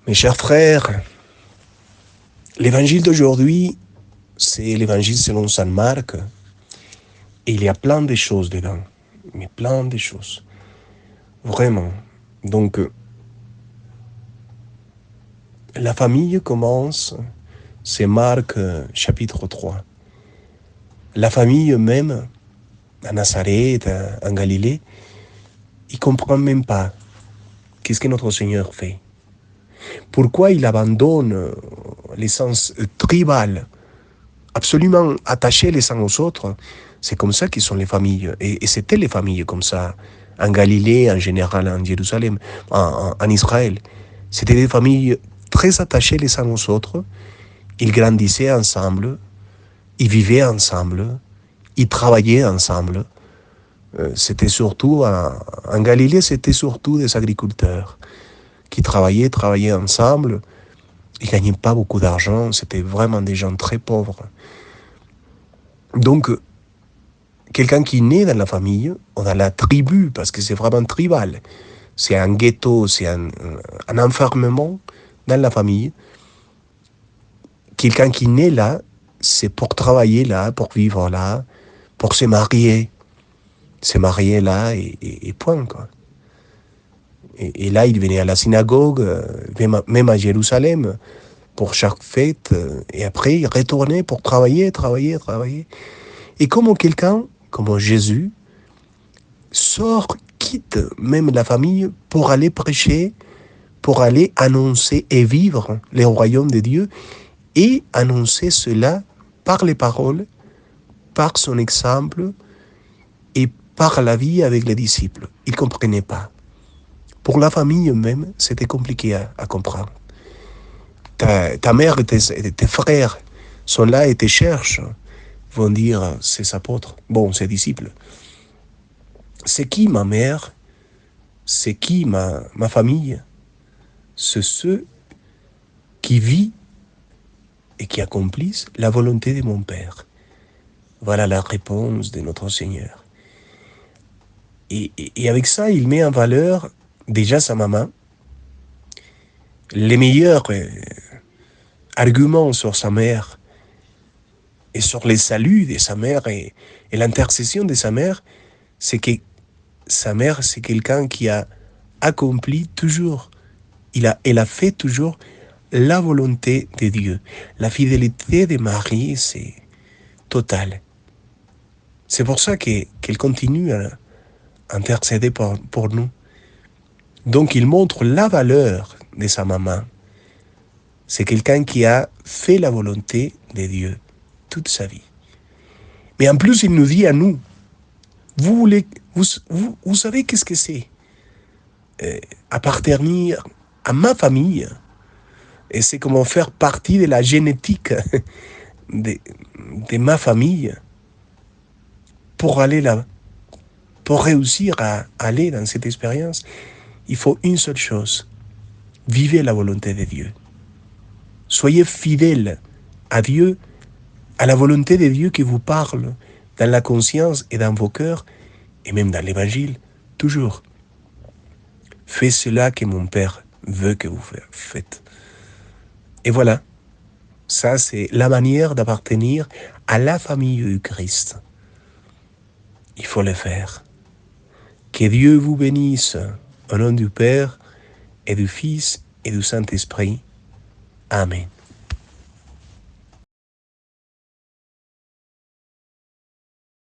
Mes chers frères, l'évangile d'aujourd'hui, c'est l'évangile selon Saint Marc, et il y a plein de choses dedans, mais plein de choses, vraiment. Donc, la famille commence, c'est Marc chapitre 3. La famille même, à Nazareth, en Galilée, ils ne comprennent même pas qu'est-ce que notre Seigneur fait. Pourquoi il abandonne l'essence tribale, absolument attachés les uns aux autres. C'est comme ça qu'ils sont les familles. Et c'était les familles comme ça, en Galilée, en général, en Jérusalem, en Israël. C'était des familles très attachées les uns aux autres. Ils grandissaient ensemble, ils vivaient ensemble, ils travaillaient ensemble. C'était surtout, en Galilée, c'était surtout des agriculteurs qui travaillaient ensemble. Ils ne gagnaient pas beaucoup d'argent, c'était vraiment des gens très pauvres. Donc, quelqu'un qui naît dans la famille, ou dans la tribu, parce que c'est vraiment tribal, c'est un ghetto, c'est un enfermement dans la famille. Quelqu'un qui naît là, c'est pour travailler là, pour vivre là, pour se marier. Se marier là et point, quoi. Et là, il venait à la synagogue, même à Jérusalem, pour chaque fête, et après, il retournait pour travailler. Et comme quelqu'un, comme Jésus, sort, quitte même la famille pour aller prêcher, pour aller annoncer et vivre le royaume de Dieu, et annoncer cela par les paroles, par son exemple, et par la vie avec les disciples. Ils ne comprenaient pas. Pour la famille même, c'était compliqué à comprendre. Ta mère et tes frères sont là et te cherchent, vont dire ces apôtres, ces disciples. C'est qui ma mère? C'est qui ma famille? C'est ceux qui vivent et qui accomplissent la volonté de mon Père. Voilà la réponse de notre Seigneur. Et avec ça, il met en valeur déjà sa maman. Les meilleurs arguments sur sa mère et sur les saluts de sa mère et l'intercession de sa mère, c'est que sa mère, c'est quelqu'un qui a accompli toujours, elle a fait toujours la volonté de Dieu. La fidélité de Marie, c'est total. C'est pour ça qu'elle continue à intercéder pour nous. Donc il montre la valeur de sa maman. C'est quelqu'un qui a fait la volonté de Dieu toute sa vie. Mais en plus, il nous dit à nous, vous savez qu'est-ce que c'est appartenir à ma famille. Et c'est comment faire partie de la génétique de ma famille pour aller là, pour réussir à aller dans cette expérience. Il faut une seule chose, vivez la volonté de Dieu. Soyez fidèles à Dieu, à la volonté de Dieu qui vous parle dans la conscience et dans vos cœurs, et même dans l'évangile, toujours. Faites cela que mon Père veut que vous faites. Et voilà, ça c'est la manière d'appartenir à la famille du Christ. Il faut le faire. Que Dieu vous bénisse au nom du Père et du Fils et du Saint-Esprit. Amen.